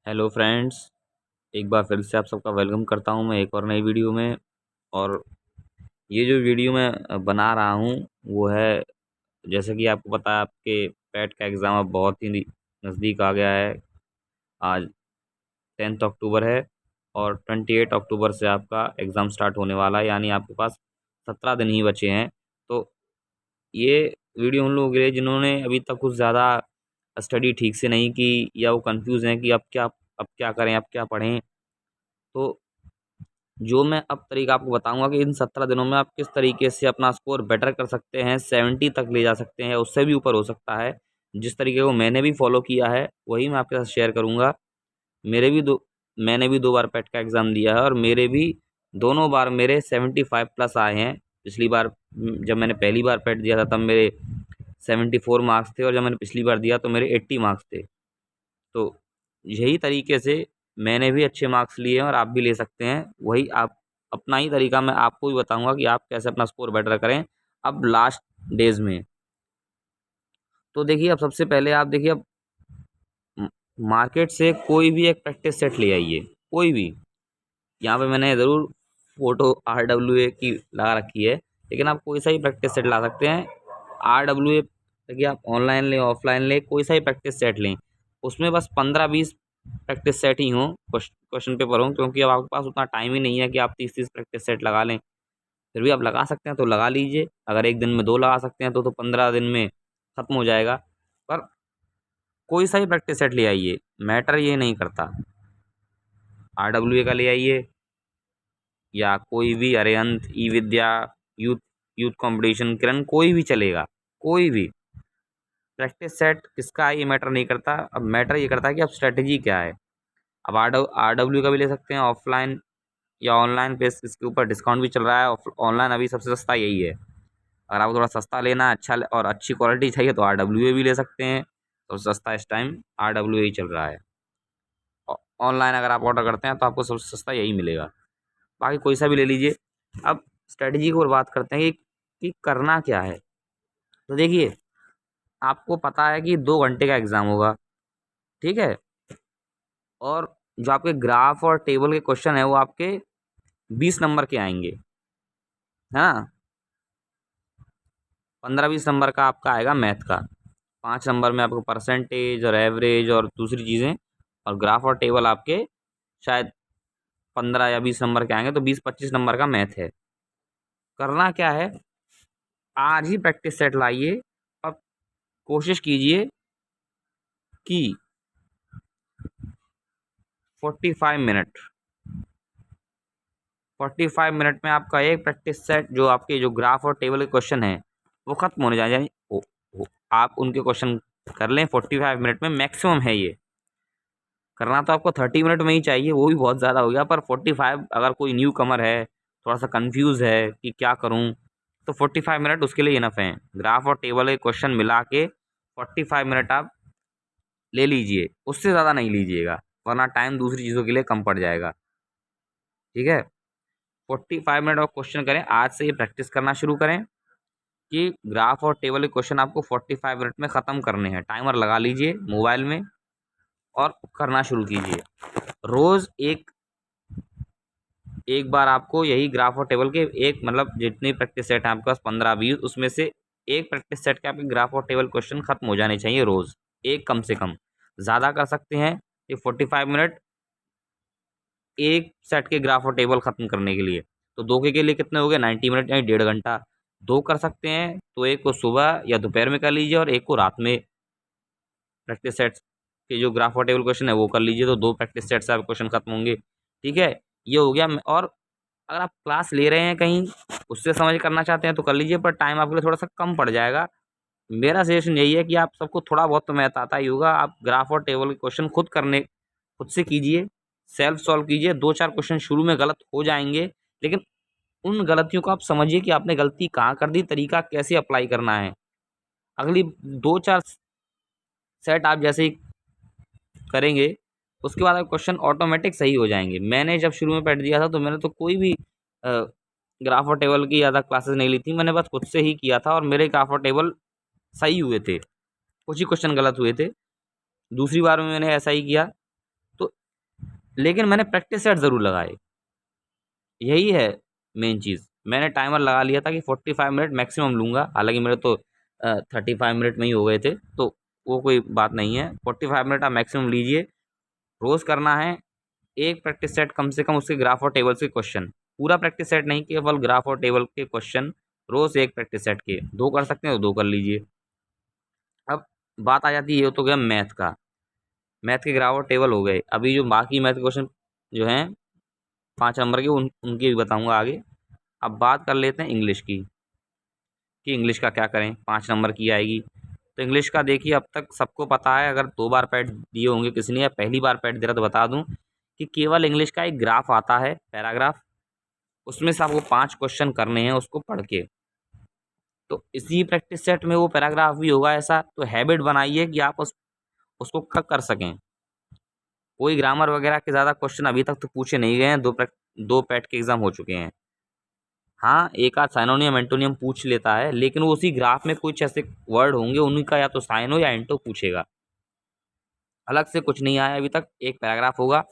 Hello friends. एक बार फिर से आप सबका वेलकम करता हूं मैं एक और नई वीडियो में। और ये जो वीडियो मैं बना रहा हूं वो है, जैसे कि आपको पता है, आपके पैट का एग्ज़ाम अब बहुत ही नज़दीक आ गया है। आज 10 अक्टूबर है और 28 अक्टूबर से आपका एग्ज़ाम स्टार्ट होने वाला है, यानी आपके पास 17 दिन ही बचे हैं। तो ये वीडियो उन लोगों के लिए जिन्होंने अभी तक कुछ ज़्यादा स्टडी ठीक से नहीं की, या वो कंफ्यूज हैं कि अब क्या करें, अब क्या पढ़ें। तो जो मैं अब तरीका आपको बताऊंगा कि इन 17 दिनों में आप किस तरीके से अपना स्कोर बेटर कर सकते हैं, 70 तक ले जा सकते हैं, उससे भी ऊपर हो सकता है। जिस तरीके को मैंने भी फॉलो किया है वही मैं आपके साथ शेयर करूंगा। मेरे भी दो मैंने भी 2 बार पेट का एग्ज़ाम दिया है और मेरे भी दोनों बार मेरे 75 प्लस आए हैं। पिछली बार जब मैंने पहली बार पेट दिया था तब मेरे 74 मार्क्स थे, और जब मैंने पिछली बार दिया तो मेरे 80 मार्क्स थे। तो यही तरीके से मैंने भी अच्छे मार्क्स लिए हैं और आप भी ले सकते हैं। वही आप अपना ही तरीका मैं आपको भी बताऊंगा कि आप कैसे अपना स्कोर बेटर करें अब लास्ट डेज में। तो देखिए, अब सबसे पहले आप देखिए, अब मार्केट से कोई भी एक प्रैक्टिस सेट ले आइए, कोई भी। यहाँ पे मैंने ज़रूर फोटो RWA की लगा रखी है, लेकिन आप कोई सा ही प्रैक्टिस सेट ला सकते हैं। RWA देखिए, आप ऑनलाइन लें ऑफलाइन लें, कोई सा ही प्रैक्टिस सेट लें, उसमें बस 15-20 प्रैक्टिस सेट ही हों, क्वेश्चन पेपर हों, क्योंकि अब आपके पास उतना टाइम ही नहीं है कि आप 30-30 प्रैक्टिस सेट लगा लें। फिर भी आप लगा सकते हैं तो लगा लीजिए। अगर एक दिन में 2 लगा सकते हैं तो 15 दिन में ख़त्म हो जाएगा। पर कोई सा ही प्रैक्टिस सेट ले आइए, मैटर ये नहीं करता। RWA का ले आइए या कोई भी अरिहंत, ई विद्या, यूथ यूथ कंपटीशन, किरण, कोई भी चलेगा, कोई भी प्रैक्टिस सेट किसका है ये मैटर नहीं करता। अब मैटर ये करता है कि अब स्ट्रेटजी क्या है। अब RW का भी ले सकते हैं ऑफलाइन या ऑनलाइन पे, इसके ऊपर डिस्काउंट भी चल रहा है। ऑनलाइन अभी सबसे सस्ता यही है। अगर आपको थोड़ा सस्ता लेना है, अच्छा और अच्छी क्वालिटी चाहिए, तो RWA भी ले सकते हैं। तो सस्ता इस टाइम RWA ही चल रहा है। ऑनलाइन अगर आप ऑर्डर करते हैं तो आपको सबसे सस्ता यही मिलेगा। बाकी कोई सा भी ले लीजिए। अब स्ट्रेटजी की ओर बात करते हैं कि करना क्या है। तो देखिए, आपको पता है कि 2 घंटे का एग्ज़ाम होगा, ठीक है। और जो आपके ग्राफ और टेबल के क्वेश्चन है वो आपके 20 नंबर के आएंगे, है ना। 15-20 नंबर का आपका आएगा मैथ का। 5 नंबर में आपको परसेंटेज और एवरेज और दूसरी चीज़ें, और ग्राफ और टेबल आपके शायद 15 या 20 नंबर के आएंगे। तो 20-25 नंबर का मैथ है। करना क्या है, आज ही प्रैक्टिस सेट लाइए। अब कोशिश कीजिए कि 45 मिनट 45 मिनट में आपका एक प्रैक्टिस सेट, जो आपके जो ग्राफ और टेबल के क्वेश्चन हैं वो खत्म होने जाए, यानी आप उनके क्वेश्चन कर लें 45 मिनट में, मैक्सिमम है ये। करना तो आपको 30 मिनट में ही चाहिए, वो भी बहुत ज़्यादा हो गया। पर 45, अगर कोई न्यू कमर है, थोड़ा सा कंफ्यूज है कि क्या करूं, तो 45 मिनट उसके लिए इनफ है। ग्राफ और टेबल के क्वेश्चन मिला के 45 मिनट आप ले लीजिए, उससे ज़्यादा नहीं लीजिएगा, वरना टाइम दूसरी चीज़ों के लिए कम पड़ जाएगा, ठीक है। 45 मिनट और क्वेश्चन करें, आज से ये प्रैक्टिस करना शुरू करें कि ग्राफ और टेबल के क्वेश्चन आपको 45 मिनट में ख़त्म करने हैं। टाइमर लगा लीजिए मोबाइल में और करना शुरू कीजिए। रोज़ एक एक बार आपको यही ग्राफ और टेबल के एक, मतलब जितनी प्रैक्टिस सेट है आपके पास 15-20, उसमें से एक प्रैक्टिस सेट के आपके ग्राफ और टेबल क्वेश्चन खत्म हो जाने चाहिए रोज़, एक कम से कम। ज़्यादा कर सकते हैं ये 45 मिनट एक सेट के ग्राफ और टेबल खत्म करने के लिए। तो दो के लिए कितने हो गए, 90 मिनट, यानी 1.5 घंटा। दो कर सकते हैं तो एक को सुबह या दोपहर में कर लीजिए और एक को रात में प्रैक्टिस सेट्स के जो ग्राफ और टेबल क्वेश्चन है वो कर लीजिए। तो 2 प्रैक्टिस सेट से आपके क्वेश्चन खत्म होंगे, ठीक है। ये हो गया। और अगर आप क्लास ले रहे हैं कहीं, उससे समझ करना चाहते हैं तो कर लीजिए, पर टाइम आपके लिए थोड़ा सा कम पड़ जाएगा। मेरा सजेशन यही है कि आप सबको थोड़ा बहुत तो मैथ आता ही होगा, आप ग्राफ और टेबल के क्वेश्चन खुद से कीजिए, सेल्फ सॉल्व कीजिए। 2-4 क्वेश्चन शुरू में गलत हो जाएंगे, लेकिन उन गलतियों को आप समझिए कि आपने गलती कहाँ कर दी, तरीका कैसे अप्लाई करना है। अगली 2-4 सेट आप जैसे ही करेंगे, उसके बाद आप क्वेश्चन ऑटोमेटिक सही हो जाएंगे। मैंने जब शुरू में पढ़ दिया था तो मैंने तो कोई भी ग्राफ और टेबल की ज़्यादा क्लासेस नहीं ली थी, मैंने बस खुद से ही किया था और मेरे ग्राफ और टेबल सही हुए थे, कुछ ही क्वेश्चन गलत हुए थे। दूसरी बार में मैंने ऐसा ही किया। तो लेकिन मैंने प्रैक्टिस सेट ज़रूर लगाए। यही है मेन चीज़। मैंने टाइमर लगा लिया था कि 45 मिनट मैक्सिमम लूँगा, हालाँकि मेरे तो 35 मिनट में ही हो गए थे, तो वो कोई बात नहीं है। 45 मिनट आप मैक्सिमम लीजिए। रोज़ करना है, एक प्रैक्टिस सेट कम से कम उसके ग्राफ और टेबल्स के क्वेश्चन, पूरा प्रैक्टिस सेट नहीं, केवल ग्राफ और टेबल के क्वेश्चन रोज़ एक प्रैक्टिस सेट के। 2 कर सकते हैं तो 2 कर लीजिए। अब बात आ जाती है, ये तो गया मैथ का। मैथ के ग्राफ और टेबल हो गए। अभी जो बाकी मैथ के क्वेश्चन जो हैं 5 नंबर के, उनकी भी बताऊँगा आगे। अब बात कर लेते हैं इंग्लिश की, कि इंग्लिश का क्या करें, 5 नंबर की आएगी। तो इंग्लिश का देखिए, अब तक सबको पता है, अगर 2 बार पैड दिए होंगे किसी ने या पहली बार पैड दे रहा तो बता दूं कि केवल इंग्लिश का एक ग्राफ आता है, पैराग्राफ। उसमें से आपको 5 क्वेश्चन करने हैं उसको पढ़ के। तो इसी प्रैक्टिस सेट में वो पैराग्राफ भी होगा ऐसा। तो हैबिट बनाइए कि आप उसको कर सकें। कोई ग्रामर वगैरह के ज़्यादा क्वेश्चन अभी तक तो पूछे नहीं गए हैं। 2 पैड के एग्ज़ाम हो चुके हैं। हाँ, एक आध साइनोनियम एंटोनियम पूछ लेता है, लेकिन वो उसी ग्राफ में कुछ ऐसे वर्ड होंगे, उन्हीं का या तो साइनो या एंटो पूछेगा। अलग से कुछ नहीं आया अभी तक। एक पैराग्राफ होगा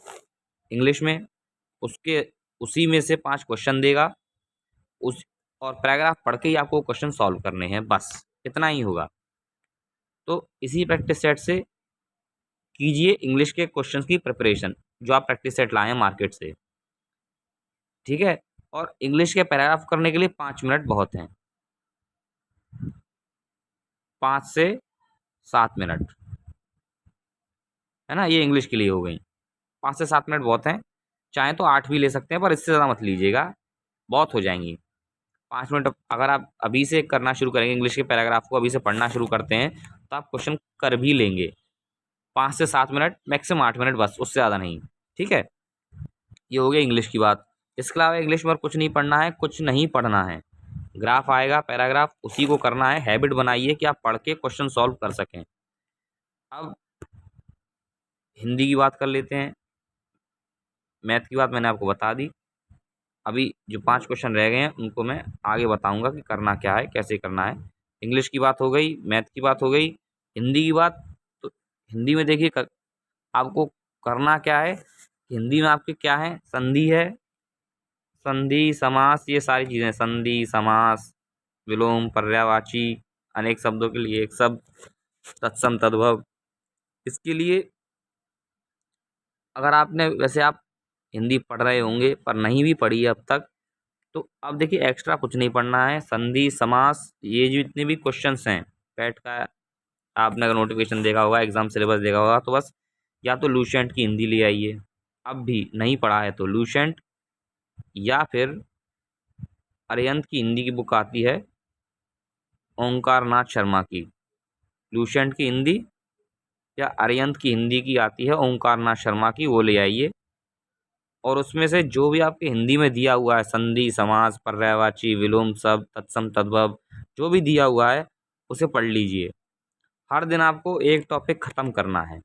इंग्लिश में, उसके उसी में से 5 क्वेश्चन देगा, उस और पैराग्राफ पढ़ के ही आपको क्वेश्चन सॉल्व करने हैं, बस इतना ही होगा। तो इसी प्रैक्टिस सेट से कीजिए इंग्लिश के क्वेश्चंस की प्रिपरेशन, जो आप प्रैक्टिस सेट लाए हैं मार्केट से, ठीक है। और इंग्लिश के पैराग्राफ करने के लिए 5 मिनट बहुत हैं, 5 से 7 मिनट, है ना। ये इंग्लिश के लिए हो गई। 5 से 7 मिनट बहुत हैं। चाहें तो 8 भी ले सकते हैं, पर इससे ज़्यादा मत लीजिएगा, बहुत हो जाएंगी। 5 मिनट अगर आप अभी से करना शुरू करेंगे, इंग्लिश के पैराग्राफ को अभी से पढ़ना शुरू करते हैं, तो आप क्वेश्चन कर भी लेंगे। 5 से 7 मिनट, मैक्सिमम 8 मिनट, बस उससे ज़्यादा नहीं, ठीक है। ये हो गया इंग्लिश की बात। इसके अलावा इंग्लिश में और कुछ नहीं पढ़ना है, कुछ नहीं पढ़ना है। ग्राफ आएगा, पैराग्राफ, उसी को करना है। हैबिट बनाइए कि आप पढ़ के क्वेश्चन सॉल्व कर सकें। अब हिंदी की बात कर लेते हैं। मैथ की बात मैंने आपको बता दी। अभी जो 5 क्वेश्चन रह गए हैं उनको मैं आगे बताऊंगा कि करना क्या है, कैसे करना है। इंग्लिश की बात हो गई, मैथ की बात हो गई, हिंदी की बात। तो हिंदी में देखिए आपको करना क्या है। हिंदी में आपके क्या है, संधि है, संधि समास, ये सारी चीज़ें, संधि समास, विलोम, पर्यायवाची, अनेक शब्दों के लिए एक शब्द, तत्सम तद्भव। इसके लिए अगर आपने, वैसे आप हिंदी पढ़ रहे होंगे पर नहीं भी पढ़ी है अब तक, तो अब देखिए एक्स्ट्रा कुछ नहीं पढ़ना है। संधि समास, ये जो जितने भी क्वेश्चंस हैं पैट का, आपने अगर नोटिफिकेशन देखा होगा, एग्जाम सिलेबस देखा होगा, तो बस या तो लूसेंट की हिंदी ले आइए, अब भी नहीं पढ़ा है तो लूसेंट, या फिर अरिहंत की हिंदी की बुक आती है ओंकार नाथ शर्मा की, लूसेंट की हिंदी या अरिहंत की हिंदी की आती है ओंकार नाथ शर्मा की, वो ले आइए। और उसमें से जो भी आपके हिंदी में दिया हुआ है, संधि समास, पर्यायवाची, विलोम शब्द, तत्सम तद्भव, जो भी दिया हुआ है उसे पढ़ लीजिए। हर दिन आपको एक टॉपिक खत्म करना है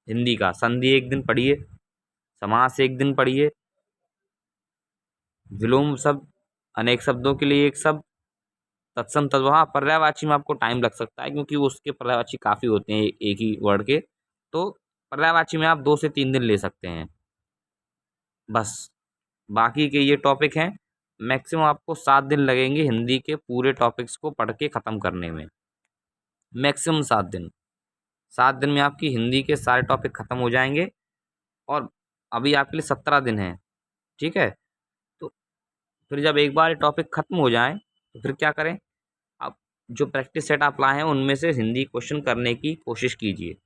हिंदी का। संधि एक दिन पढ़िए, समास एक दिन पढ़िए, विलोम शब्द, अनेक शब्दों के लिए एक शब्द, तत्सम तद्भव। हाँ, पर्यायवाची में आपको टाइम लग सकता है, क्योंकि उसके पर्यायवाची काफ़ी होते हैं एक ही वर्ड के। तो पर्यायवाची में आप 2 से 3 दिन ले सकते हैं, बस। बाकी के ये टॉपिक हैं, मैक्सिमम आपको 7 दिन लगेंगे हिंदी के पूरे टॉपिक्स को पढ़ के ख़त्म करने में, मैक्सिमम 7 दिन। 7 दिन में आपकी हिंदी के सारे टॉपिक ख़त्म हो जाएंगे। और अभी आपके लिए 17 दिन है, ठीक है। तो फिर जब एक बार ये टॉपिक ख़त्म हो जाए तो फिर क्या करें, आप जो प्रैक्टिस सेट आप लाए हैं उनमें से हिंदी क्वेश्चन करने की कोशिश कीजिए।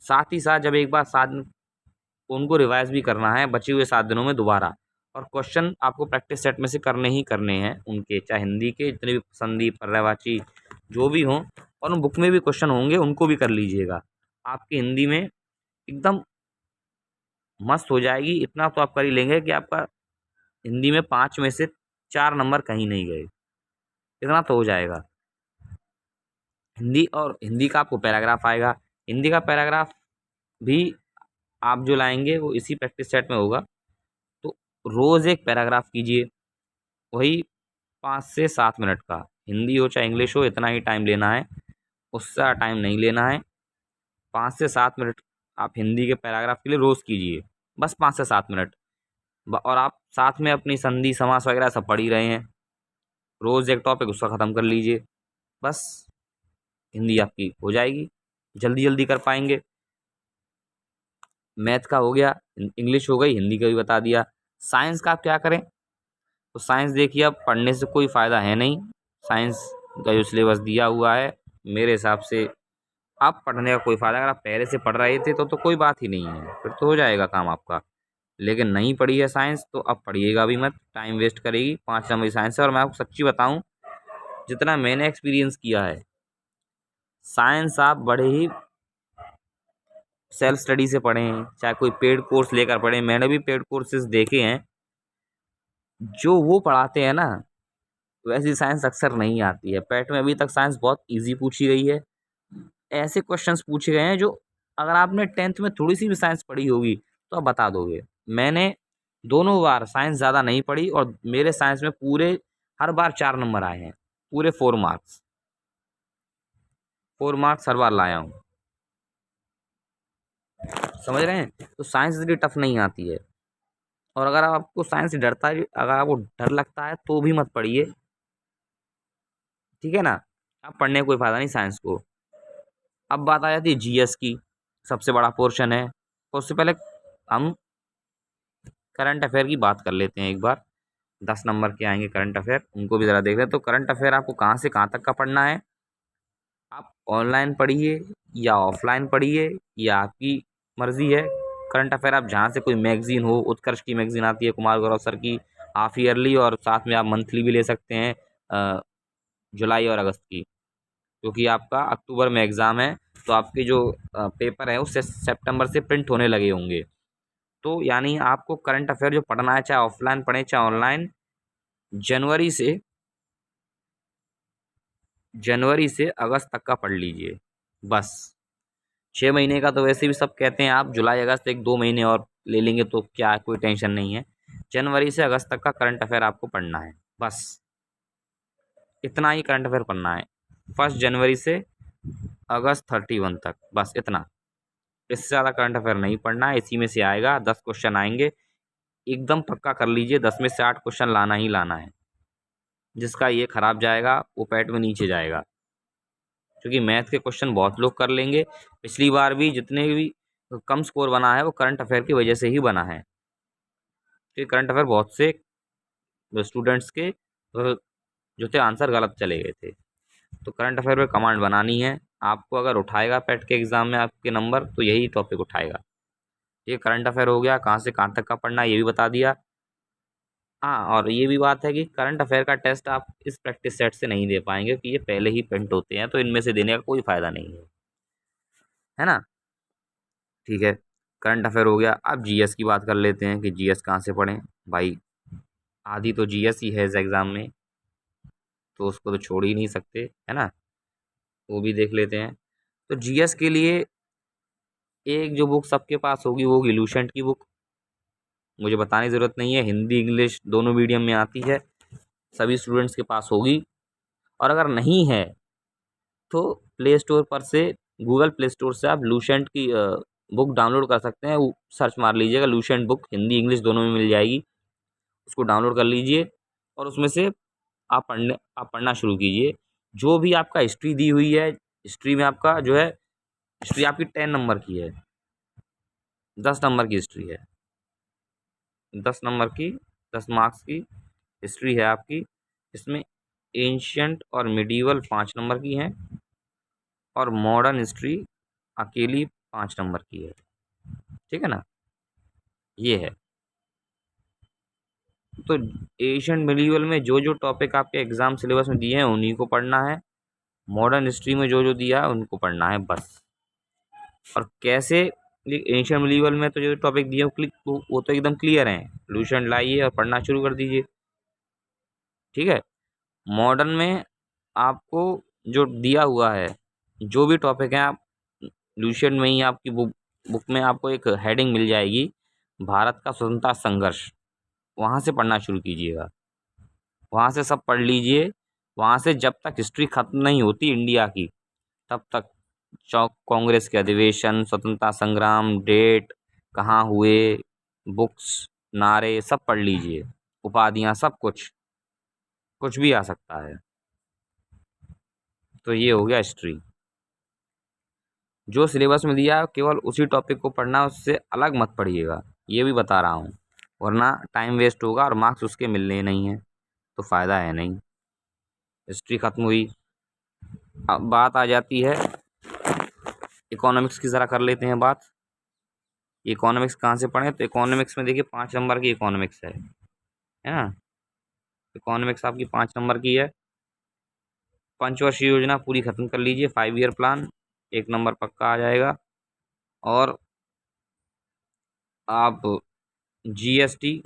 साथ ही साथ जब एक बार 7 दिन, उनको रिवाइज भी करना है बचे हुए 7 दिनों में दोबारा। और क्वेश्चन आपको प्रैक्टिस सेट में से करने ही करने हैं उनके, चाहे हिंदी के जितने भी संधि पर्यायवाची जो भी हों, और उन बुक में भी क्वेश्चन होंगे उनको भी कर लीजिएगा। आपकी हिंदी में एकदम मस्त हो जाएगी। इतना तो आप कर ही लेंगे कि आपका हिंदी में 5 में से 4 नंबर कहीं नहीं गए, इतना तो हो जाएगा। हिंदी, और हिंदी का आपको पैराग्राफ आएगा। हिंदी का पैराग्राफ भी आप जो लाएंगे वो इसी प्रैक्टिस सेट में होगा। तो रोज़ एक पैराग्राफ कीजिए, वही 5 से 7 मिनट का। हिंदी हो चाहे इंग्लिश हो, इतना ही टाइम लेना है, उससे टाइम नहीं लेना है। 5 से 7 मिनट आप हिंदी के पैराग्राफ के लिए रोज़ कीजिए, बस 5 से 7 मिनट। और आप साथ में अपनी संधि समास वगैरह सब पढ़ ही रहे हैं, रोज़ एक टॉपिक उसका ख़त्म कर लीजिए, बस हिंदी आपकी हो जाएगी, जल्दी जल्दी कर पाएंगे। मैथ का हो गया, इंग्लिश हो गई, हिंदी का भी बता दिया। साइंस का आप क्या करें? तो साइंस देखिए, अब पढ़ने से कोई फ़ायदा है नहीं। साइंस का जो सिलेबस दिया हुआ है, मेरे हिसाब से अब पढ़ने का कोई फ़ायदा, अगर आप पहले से पढ़ रहे थे तो कोई बात ही नहीं है, फिर तो हो जाएगा काम आपका। लेकिन नहीं पढ़ी है साइंस तो अब पढ़िएगा भी मत, टाइम वेस्ट करेगी। 5 नंबर की साइंस है। और मैं आपको सच्ची बताऊं, जितना मैंने एक्सपीरियंस किया है, साइंस आप बड़े ही सेल्फ स्टडी से पढ़ें, चाहे कोई पेड कोर्स लेकर पढ़ें, मैंने भी पेड कोर्सेज देखे हैं, जो वो पढ़ाते हैं ना, वैसी साइंस अक्सर नहीं आती है। पैट में अभी तक साइंस बहुत इजी पूछी गई है, ऐसे क्वेश्चंस पूछे गए हैं जो अगर आपने 10th में थोड़ी सी भी साइंस पढ़ी होगी तो आप बता दोगे। मैंने दोनों बार साइंस ज़्यादा नहीं पढ़ी और मेरे साइंस में पूरे हर बार 4 नंबर आए हैं, पूरे 4 मार्क्स, 4 मार्क्स हर बार लाया हूँ। समझ रहे हैं? तो साइंस इतनी टफ नहीं आती है। और अगर आपको साइंस से डरता है, अगर आपको डर लगता है तो भी मत पढ़िए, ठीक है ना? अब पढ़ने का कोई फ़ायदा नहीं साइंस को। अब बात आ जाती है जीएस की, सबसे बड़ा पोर्शन है। तो उससे पहले हम करंट अफेयर की बात कर लेते हैं एक बार। 10 नंबर के आएंगे करंट अफेयर, उनको भी ज़रा देख लें। तो करंट अफेयर आपको कहाँ से कहाँ तक का पढ़ना है? आप ऑनलाइन पढ़िए या ऑफलाइन पढ़िए, या आपकी मर्ज़ी है। करंट अफेयर आप जहाँ से कोई मैगज़ीन हो, उत्कर्ष की मैगज़ीन आती है कुमार गौरव सर की, हाफ ईयरली, और साथ में आप मंथली भी ले सकते हैं, जुलाई और अगस्त की, क्योंकि आपका अक्टूबर में एग्ज़ाम है। तो आपके जो पेपर है उससे सितंबर से प्रिंट होने लगे होंगे। तो यानी आपको करंट अफेयर जो पढ़ना है, चाहे ऑफलाइन पढ़ें चाहे ऑनलाइन, जनवरी से जनवरी से अगस्त तक का पढ़ लीजिए, बस। 6 महीने का तो वैसे भी सब कहते हैं, आप जुलाई अगस्त 1-2 महीने और ले लेंगे तो क्या, कोई टेंशन नहीं है। जनवरी से अगस्त तक का करंट अफेयर आपको पढ़ना है, बस इतना ही करंट अफेयर पढ़ना है। 1 जनवरी से अगस्त 31 तक, बस इतना। इससे ज़्यादा करंट अफेयर नहीं पढ़ना है। इसी में से आएगा, 10 क्वेश्चन आएंगे, एकदम पक्का कर लीजिए, 10 में से 8 क्वेश्चन लाना ही लाना है। जिसका ये खराब जाएगा वो पैट में नीचे जाएगा, क्योंकि मैथ के क्वेश्चन बहुत लोग कर लेंगे। पिछली बार भी जितने भी कम स्कोर बना है वो करंट अफेयर की वजह से ही बना है, क्योंकि करंट अफेयर बहुत से स्टूडेंट्स के जो थे आंसर गलत चले गए थे। तो करंट अफेयर पे कमांड बनानी है आपको। अगर उठाएगा पैट के एग्ज़ाम में आपके नंबर तो यही टॉपिक उठाएगा। ये करंट अफेयर हो गया, कहाँ से कहाँ तक का पढ़ना है ये भी बता दिया। हाँ, और ये भी बात है कि करंट अफेयर का टेस्ट आप इस प्रैक्टिस सेट से नहीं दे पाएंगे, कि ये पहले ही प्रिंट होते हैं, तो इनमें से देने का कोई फ़ायदा नहीं है ना? ठीक है, करंट अफेयर हो गया। अब जीएस की बात कर लेते हैं कि जीएस कहाँ से पढ़ें भाई। आधी तो जीएस ही है इस एग्ज़ाम में, तो उसको तो छोड़ ही नहीं सकते, है ना? वो भी देख लेते हैं। तो जीएस के लिए एक जो बुक सबके पास होगी वो होगी लूसेंट की बुक। मुझे बताने की ज़रूरत नहीं है, हिंदी इंग्लिश दोनों मीडियम में आती है, सभी स्टूडेंट्स के पास होगी। और अगर नहीं है तो प्ले स्टोर पर से, गूगल प्ले स्टोर से आप लूसेंट की बुक डाउनलोड कर सकते हैं। सर्च मार लीजिएगा लूसेंट बुक, हिंदी इंग्लिश दोनों में मिल जाएगी। उसको डाउनलोड कर लीजिए और उसमें से आप पढ़ना शुरू कीजिए। जो भी आपका हिस्ट्री दी हुई है, हिस्ट्री में आपका जो है, हिस्ट्री आपकी 10 नंबर की है, 10 नंबर की हिस्ट्री है, 10 नंबर की, 10 मार्क्स की हिस्ट्री है आपकी। इसमें एंशियंट और मिडीवल 5 नंबर की हैं, और मॉडर्न हिस्ट्री अकेली 5 नंबर की है, ठीक है ना? ये है। तो एशियन मिडीवल में जो जो टॉपिक आपके एग्जाम सिलेबस में दिए हैं उन्हीं को पढ़ना है। मॉडर्न हिस्ट्री में जो जो दिया है उनको पढ़ना है, बस। और कैसे? एशियन मिडीवल में तो जो टॉपिक दिए हैं वो तो एकदम क्लियर हैं। सॉल्यूशन लाइए और पढ़ना शुरू कर दीजिए, ठीक है? मॉडर्न में आपको जो दिया हुआ है, जो भी टॉपिक है, आप लूसेंट में ही आपकी बुक में आपको एक हेडिंग मिल जाएगी, भारत का स्वतंत्रता संघर्ष। वहाँ से पढ़ना शुरू कीजिएगा, वहाँ से सब पढ़ लीजिए। वहाँ से जब तक हिस्ट्री ख़त्म नहीं होती इंडिया की, तब तक चौक कांग्रेस के अधिवेशन, स्वतंत्रता संग्राम, डेट, कहाँ हुए, बुक्स, नारे सब पढ़ लीजिए, उपाधियां सब कुछ, कुछ भी आ सकता है। तो ये हो गया हिस्ट्री। जो सिलेबस में दिया है केवल उसी टॉपिक को पढ़ना, उससे अलग मत पढ़िएगा, ये भी बता रहा हूँ, वरना टाइम वेस्ट होगा और मार्क्स उसके मिलने नहीं है, तो फ़ायदा है नहीं। हिस्ट्री खत्म हुई। अब बात आ जाती है इकोनॉमिक्स की, ज़रा कर लेते हैं बात। इकोनॉमिक्स कहाँ से पढ़ें? तो इकोनॉमिक्स में देखिए 5 नंबर की इकोनॉमिक्स है ना। इकोनॉमिक्स आपकी 5 नंबर की है। पंचवर्षीय योजना पूरी खत्म कर लीजिए, 5 ईयर प्लान, 1 नंबर पक्का आ जाएगा। और आप जीएसटी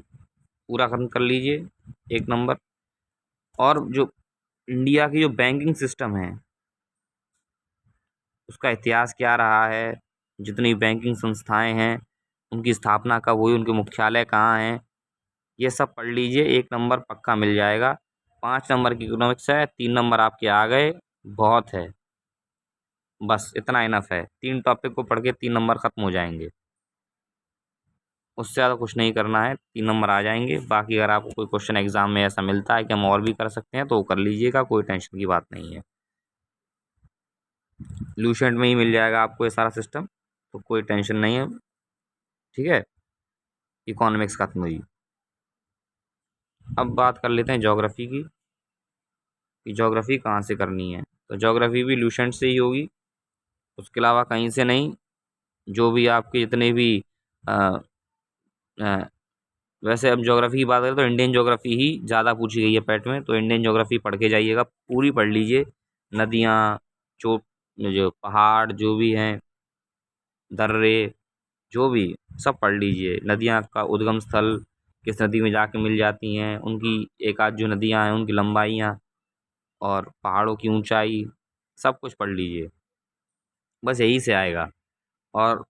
पूरा खत्म कर लीजिए, 1 नंबर। और जो इंडिया की जो बैंकिंग सिस्टम है, उसका इतिहास क्या रहा है, जितनी बैंकिंग संस्थाएं हैं, उनकी स्थापना कब हुई, उनके मुख्यालय कहाँ हैं, ये सब पढ़ लीजिए, 1 नंबर पक्का मिल जाएगा। 5 नंबर की इकोनॉमिक्स है, 3 नंबर आपके आ गए, बहुत है, बस इतना इनफ है। 3 टॉपिक को पढ़ के 3 नंबर खत्म हो जाएंगे, उससे ज़्यादा कुछ नहीं करना है, 3 नंबर आ जाएंगे। बाकी अगर आपको कोई क्वेश्चन एग्जाम में ऐसा मिलता है कि हम और भी कर सकते हैं तो वो कर लीजिएगा, कोई टेंशन की बात नहीं है। लूसेंट में ही मिल जाएगा आपको ये सारा सिस्टम, तो कोई टेंशन नहीं है। ठीक है, इकोनॉमिक्स खत्म हुई। अब बात कर लेते हैं ज्योग्राफी की, कि ज्योग्राफी कहाँ से करनी है। तो ज्योग्राफी भी लूसेंट से ही होगी, उसके अलावा कहीं से नहीं। जो भी आपके जितने भी अ, अ, वैसे अब ज्योग्राफी की बात करें तो इंडियन ज्योग्राफी ही ज़्यादा पूछी गई है पैट में, तो इंडियन ज्योग्राफी पढ़ के जाइएगा, पूरी पढ़ लीजिए। नदियाँ, चो जो पहाड़ जो भी हैं, दर्रे जो भी, सब पढ़ लीजिए। नदियाँ का उद्गम स्थल, किस नदी में जाके मिल जाती हैं, उनकी एक आध जो नदियाँ हैं उनकी लंबाइयाँ, और पहाड़ों की ऊंचाई, सब कुछ पढ़ लीजिए, बस यही से आएगा। और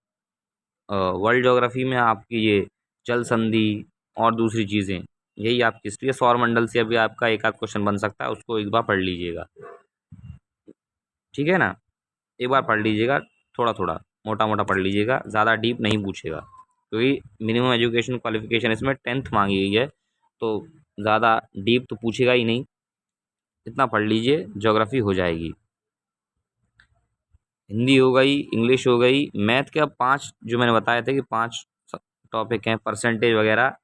वर्ल्ड ज्योग्राफी में आपकी ये जल संधि और दूसरी चीज़ें, यही आपकी हिस्ट्री है। सौर मंडल से अभी आपका एक आध क्वेश्चन बन सकता है, उसको एक बार पढ़ लीजिएगा, ठीक है ना। एक बार पढ़ लीजिएगा, थोड़ा थोड़ा मोटा मोटा पढ़ लीजिएगा, ज़्यादा डीप नहीं पूछेगा, क्योंकि मिनिमम एजुकेशन क्वालिफिकेशन इसमें 10th मांगी गई है, तो ज़्यादा डीप तो पूछेगा ही नहीं। इतना पढ़ लीजिए, ज्योग्राफी हो जाएगी। हिंदी हो गई, इंग्लिश हो गई, मैथ के अब 5 जो मैंने बताए थे कि 5 टॉपिक हैं, परसेंटेज वगैरह।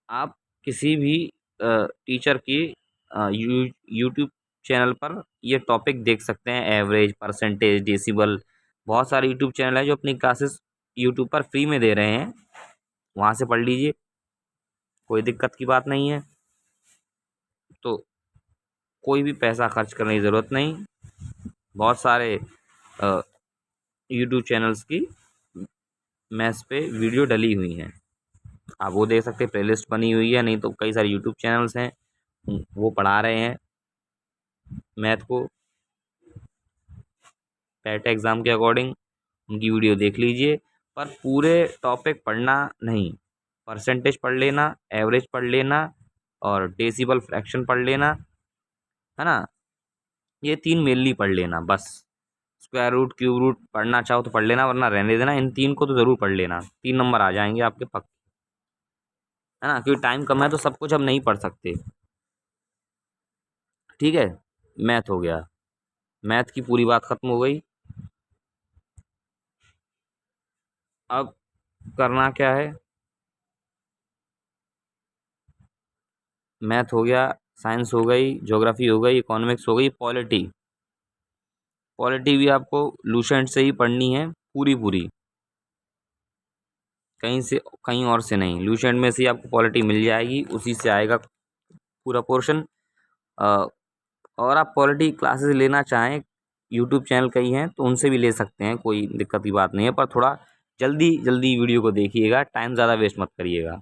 आप किसी भी टीचर की यूट्यूब चैनल पर ये टॉपिक देख सकते हैं, एवरेज, परसेंटेज, डेसिबल। बहुत सारे यूट्यूब चैनल हैं जो अपनी क्लासेस यूट्यूब पर फ्री में दे रहे हैं, वहाँ से पढ़ लीजिए, कोई दिक्कत की बात नहीं है। तो कोई भी पैसा खर्च करने की ज़रूरत नहीं, बहुत सारे यूट्यूब चैनल्स की मैथ्स पे वीडियो डली हुई हैं, आप वो देख सकते हैं, प्लेलिस्ट बनी हुई है। नहीं तो कई सारे यूट्यूब चैनल्स हैं, वो पढ़ा रहे हैं मैथ को पैट एग्ज़ाम के अकॉर्डिंग, उनकी वीडियो देख लीजिए। पर पूरे टॉपिक पढ़ना नहीं, परसेंटेज पढ़ लेना, एवरेज पढ़ लेना, और डेसिबल फ्रैक्शन पढ़ लेना, है ना, ये 3 मेनली पढ़ लेना बस। स्क्वायर रूट, क्यूब रूट पढ़ना चाहो तो पढ़ लेना, वरना रहने देना। इन 3 को तो ज़रूर पढ़ लेना, 3 नंबर आ जाएंगे आपके पक्के, है ना, क्योंकि टाइम कम है तो सब कुछ अब नहीं पढ़ सकते। ठीक है, मैथ हो गया, मैथ की पूरी बात खत्म हो गई। अब करना क्या है? मैथ हो गया, साइंस हो गई, ज्योग्राफी हो गई, इकोनॉमिक्स हो गई, पॉलिटी। पॉलिटी भी आपको लूसेंट से ही पढ़नी है, पूरी पूरी, कहीं से कहीं और से नहीं। लूसेंट में से ही आपको पॉलिटी मिल जाएगी, उसी से आएगा पूरा पोर्शन। और आप पॉलिटी क्लासेस लेना चाहें, यूट्यूब चैनल कई हैं तो उनसे भी ले सकते हैं, कोई दिक्कत की बात नहीं है। पर थोड़ा जल्दी जल्दी वीडियो को देखिएगा, टाइम ज़्यादा वेस्ट मत करिएगा।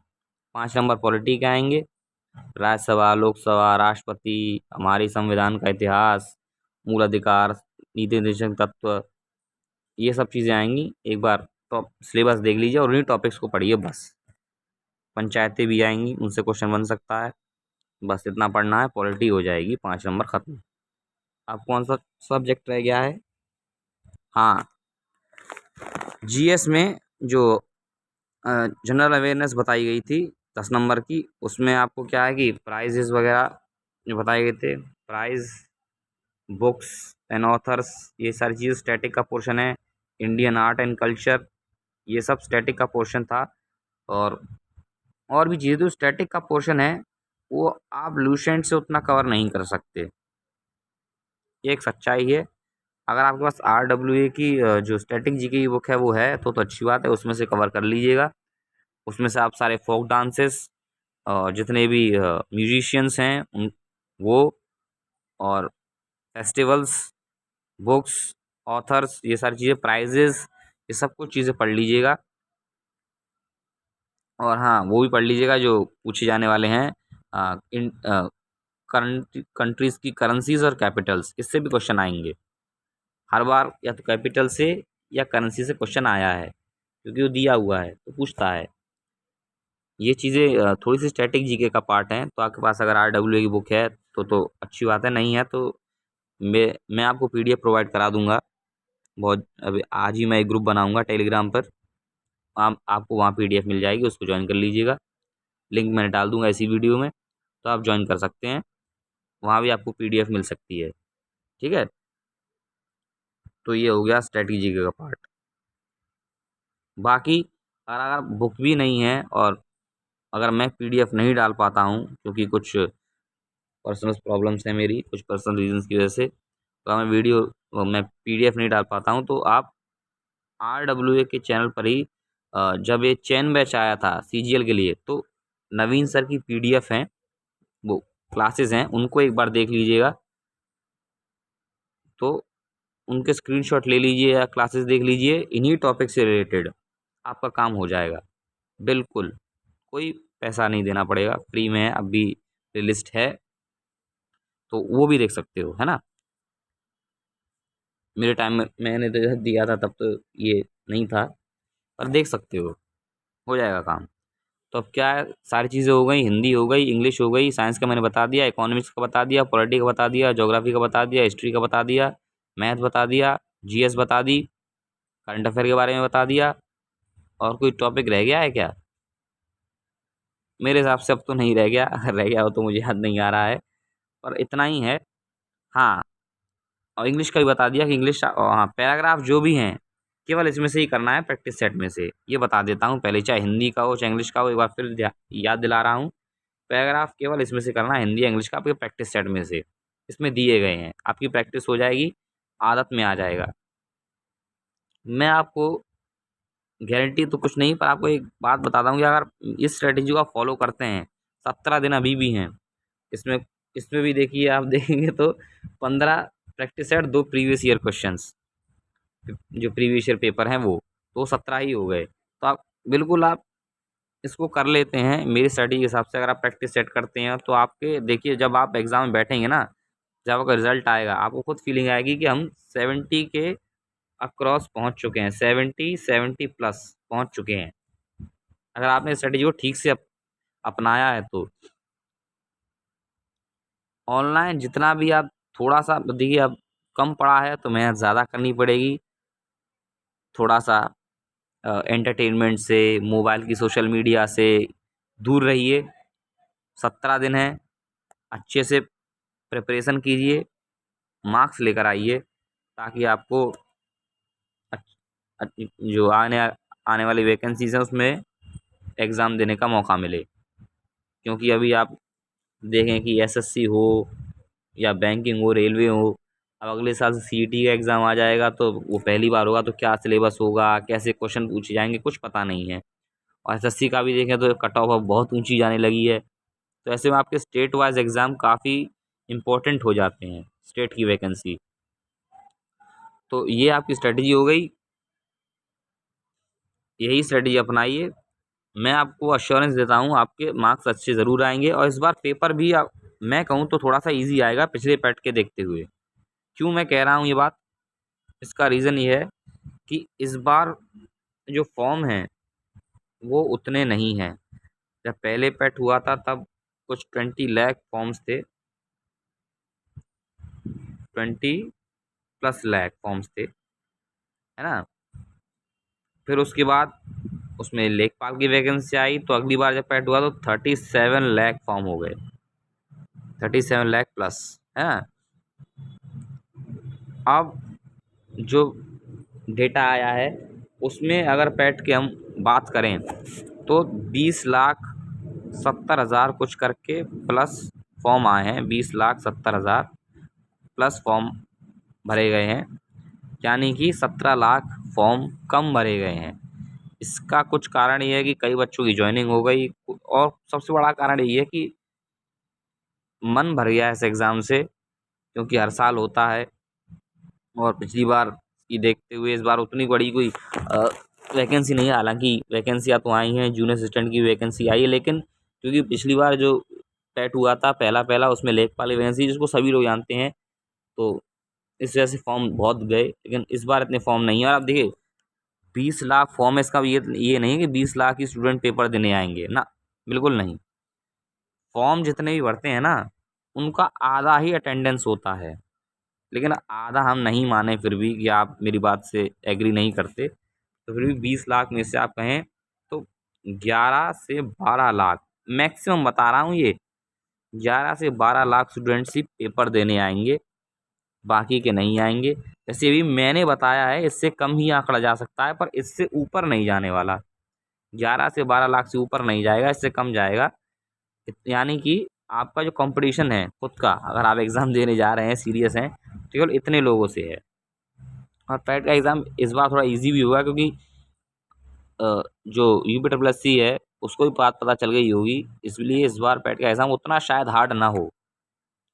5 नंबर पॉलिटी के आएंगे, राज्यसभा, लोकसभा, राष्ट्रपति, हमारी संविधान का इतिहास, मूल अधिकार, नीति निर्देशक तत्व, ये सब चीज़ें आएंगी। एक बार टॉप सिलेबस देख लीजिए और उन्हीं टॉपिक्स को पढ़िए बस। पंचायतें भी आएंगी, उनसे क्वेश्चन बन सकता है, बस इतना पढ़ना है, पॉलिटी हो जाएगी, 5 नंबर खत्म। अब कौन सा सब्जेक्ट रह गया है? हाँ, जीएस में जो जनरल अवेयरनेस बताई गई थी 10 नंबर की, उसमें आपको क्या है कि प्राइजेस वगैरह जो बताए गए थे, प्राइज, बुक्स एंड ऑथर्स, ये सारी चीज़ें स्टैटिक का पोर्शन है। इंडियन आर्ट एंड कल्चर, ये सब स्टैटिक का पोर्शन था। और और भी चीज़ें, तो स्टैटिक का पोर्शन है वो आप लूसेंट से उतना कवर नहीं कर सकते, ये एक सच्चाई है। अगर आपके पास RWA की जो स्टैटिक जी की बुक है वो है तो अच्छी बात है, उसमें से कवर कर लीजिएगा। उसमें से आप सारे फोक डांसेस, जितने भी म्यूजिशियंस हैं उन वो, और फेस्टिवल्स, बुक्स, ऑथर्स, ये सारी चीज़ें, प्राइजेस, ये सब कुछ चीज़ें पढ़ लीजिएगा। और हाँ, वो भी पढ़ लीजिएगा जो पूछे जाने वाले हैं, इन कंट्रीज़ की करेंसीज और कैपिटल्स, इससे भी क्वेश्चन आएंगे हर बार, या तो कैपिटल से या करेंसी से क्वेश्चन आया है, क्योंकि वो दिया हुआ है तो पूछता है। ये चीज़ें थोड़ी सी स्टैटिक जीके का पार्ट हैं, तो आपके पास अगर RWA की बुक है तो अच्छी बात है, नहीं है तो मैं आपको PDF प्रोवाइड करा दूंगा। बहुत अभी आज ही मैं एक ग्रुप बनाऊंगा टेलीग्राम पर, आपको वहाँ PDF मिल जाएगी, उसको ज्वाइन कर लीजिएगा। लिंक मैंने डाल दूंगा इसी वीडियो में, तो आप ज्वाइन कर सकते हैं, वहाँ भी आपको PDF मिल सकती है। ठीक है, तो ये हो गया स्ट्रेटजी का पार्ट। बाकी अगर बुक भी नहीं है और अगर मैं PDF नहीं डाल पाता हूँ, क्योंकि कुछ पर्सनल प्रॉब्लम्स हैं मेरी, कुछ पर्सनल रीजंस की वजह से, तो मैं PDF नहीं डाल पाता हूँ, तो आप RWA के चैनल पर ही, जब ये चैन बैच आया था CGL के लिए, तो नवीन सर की PDF हैं, वो क्लासेस हैं, उनको एक बार देख लीजिएगा। तो उनके स्क्रीनशॉट ले लीजिए या क्लासेस देख लीजिए, इन्हीं टॉपिक से रिलेटेड आपका काम हो जाएगा। बिल्कुल, कोई पैसा नहीं देना पड़ेगा, फ्री में है, अभी प्लेलिस्ट है, तो वो भी देख सकते हो, है ना। मेरे टाइम में मैंने तो जब दिया था तब तो ये नहीं था, पर देख सकते हो जाएगा काम। तो अब क्या है, सारी चीज़ें हो गई, हिंदी हो गई, इंग्लिश हो गई, साइंस का मैंने बता दिया, इकोनॉमिक्स का बता दिया, पॉलिटी का बता दिया, ज्योग्राफी का बता दिया, हिस्ट्री का बता दिया, मैथ बता दिया, GS बता दी, करंट अफेयर के बारे में बता दिया। और कोई टॉपिक रह गया है क्या? मेरे हिसाब से अब तो नहीं रह गया, अगर रह गया हो तो मुझे याद नहीं आ रहा है, पर इतना ही है। हाँ, और इंग्लिश का भी बता दिया कि इंग्लिश, हाँ, पैराग्राफ जो भी हैं केवल इसमें से ही करना है, प्रैक्टिस सेट में से, ये बता देता हूँ पहले, चाहे हिंदी का हो चाहे इंग्लिश का हो, एक बार फिर याद दिला रहा हूँ। पैराग्राफ केवल इसमें से करना है, हिंदी या इंग्लिश का, आपके प्रैक्टिस सेट में से, इसमें दिए गए हैं, आपकी प्रैक्टिस हो जाएगी, आदत में आ जाएगा। मैं आपको गारंटी तो कुछ नहीं, पर आपको एक बात बताता हूँ कि अगर इस स्ट्रेटेजी को आप फॉलो करते हैं, 17 दिन अभी भी हैं इसमें, इसमें भी देखिए, आप देखेंगे तो 15 practice set, 2 previous year questions, जो प्रीवियस ईयर पेपर हैं वो, तो 17 ही हो गए। तो आप बिल्कुल, आप इसको कर लेते हैं मेरी स्टडी के हिसाब से, अगर आप प्रैक्टिस सेट करते हैं तो आपके देखिए, जब आप एग्ज़ाम में बैठेंगे ना, जब आपका रिजल्ट आएगा, आपको खुद फीलिंग आएगी कि हम 70 के अक्रॉस पहुंच चुके हैं, 70 प्लस पहुंच चुके हैं, अगर आपने स्ट्रेटेजी को ठीक से अपनाया है तो। ऑनलाइन जितना भी आप थोड़ा सा देखिए, अब कम पड़ा है तो मेहनत ज़्यादा करनी पड़ेगी, थोड़ा सा एंटरटेनमेंट से, मोबाइल की, सोशल मीडिया से दूर रहिए। 17 दिन है, अच्छे से प्रिपरेशन कीजिए, मार्क्स लेकर आइए, ताकि आपको जो आने वाली वैकेंसीज हैं उसमें एग्ज़ाम देने का मौका मिले। क्योंकि अभी आप देखें कि SSC हो या बैंकिंग हो, रेलवे हो, अब अगले साल से CET का एग्ज़ाम आ जाएगा, तो वो पहली बार होगा, तो क्या सिलेबस होगा, कैसे क्वेश्चन पूछे जाएंगे, कुछ पता नहीं है। और SSC का भी देखें तो कट ऑफ अब बहुत ऊंची जाने लगी है, तो ऐसे में आपके स्टेट वाइज एग्ज़ाम काफ़ी इम्पोर्टेंट हो जाते हैं, स्टेट की वैकेंसी। तो ये आपकी स्ट्रेटजी हो गई, यही स्ट्रेटजी अपनाइए, मैं आपको अश्योरेंस देता हूँ आपके मार्क्स अच्छे ज़रूर आएंगे, और इस बार पेपर भी मैं कहूँ तो थोड़ा सा इजी आएगा पिछले पैट के देखते हुए। क्यों मैं कह रहा हूँ ये बात? इसका रीज़न ये है कि इस बार जो फॉर्म है वो उतने नहीं हैं। जब पहले पैट हुआ था तब कुछ 20 लाख फॉर्म्स थे, 20+ लाख फॉर्म्स थे, है ना। फिर उसके बाद उसमें लेखपाल की वैकेंसी आई, तो अगली बार जब पैट हुआ तो 37 लाख फॉर्म हो गए, 37 लाख प्लस, है ना। अब जो डेटा आया है उसमें अगर पैट की हम बात करें तो 20,70,000 कुछ करके प्लस फॉर्म आए हैं, 20,70,000 प्लस फॉर्म भरे गए हैं, यानी कि 17 लाख फॉर्म कम भरे गए हैं। इसका कुछ कारण ये है कि कई बच्चों की ज्वाइनिंग हो गई, और सबसे बड़ा कारण ये है कि मन भर गया है इस एग्ज़ाम से, क्योंकि हर साल होता है, और पिछली बार की देखते हुए इस बार उतनी बड़ी कोई वैकेंसी नहीं है। हालांकि वैकेंसियाँ तो आई हैं, जूनियर असिस्टेंट की वैकेंसी आई है, लेकिन क्योंकि पिछली बार जो टेट हुआ था पहला उसमें लेखपाल की वैकेंसी जिसको सभी लोग जानते हैं, तो इस वजह से फॉर्म बहुत गए, लेकिन इस बार इतने फॉर्म नहीं है। और आप देखिए 20 लाख फॉर्म है, इसका ये नहीं कि 20 लाख ही स्टूडेंट पेपर देने आएंगे ना, बिल्कुल नहीं। फॉर्म जितने भी भरते हैं ना, उनका आधा ही अटेंडेंस होता है, लेकिन आधा हम नहीं माने फिर भी कि आप मेरी बात से एग्री नहीं करते, तो फिर भी 20 लाख में से आप कहें तो 11 से 12 लाख मैक्सिमम बता रहा हूँ, ये 11 से 12 लाख स्टूडेंट्स ही पेपर देने आएंगे, बाकी के नहीं आएंगे। जैसे अभी मैंने बताया है, इससे कम ही आंकड़ा जा सकता है, पर इससे ऊपर नहीं जाने वाला। 11 से 12 लाख से ऊपर नहीं जाएगा, इससे कम जाएगा। यानी कि आपका जो कंपटीशन है खुद का, अगर आप एग्ज़ाम देने जा रहे हैं, सीरियस हैं, तो केवल इतने लोगों से है। और पैट का एग्ज़ाम इस बार थोड़ा इजी भी हुआ, क्योंकि जो UPSSC है उसको भी बात पता चल गई होगी, इसलिए इस बार पैट का एग्ज़ाम उतना शायद हार्ड ना हो,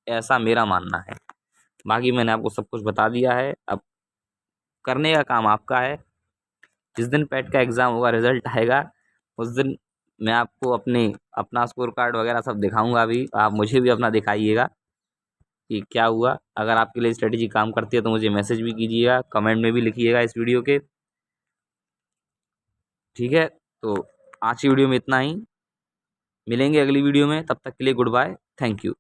ऐसा मेरा मानना है। बाकी मैंने आपको सब कुछ बता दिया है, अब करने का काम आपका है। जिस दिन पैट का एग्ज़ाम होगा, रिजल्ट आएगा, उस दिन मैं आपको अपना स्कोर कार्ड वगैरह सब दिखाऊंगा। अभी आप मुझे भी अपना दिखाइएगा कि क्या हुआ। अगर आपके लिए स्ट्रेटेजी काम करती है तो मुझे मैसेज भी कीजिएगा, कमेंट में भी लिखिएगा इस वीडियो के। ठीक है, तो आज की वीडियो में इतना ही, मिलेंगे अगली वीडियो में, तब तक के लिए गुड बाय, थैंक यू।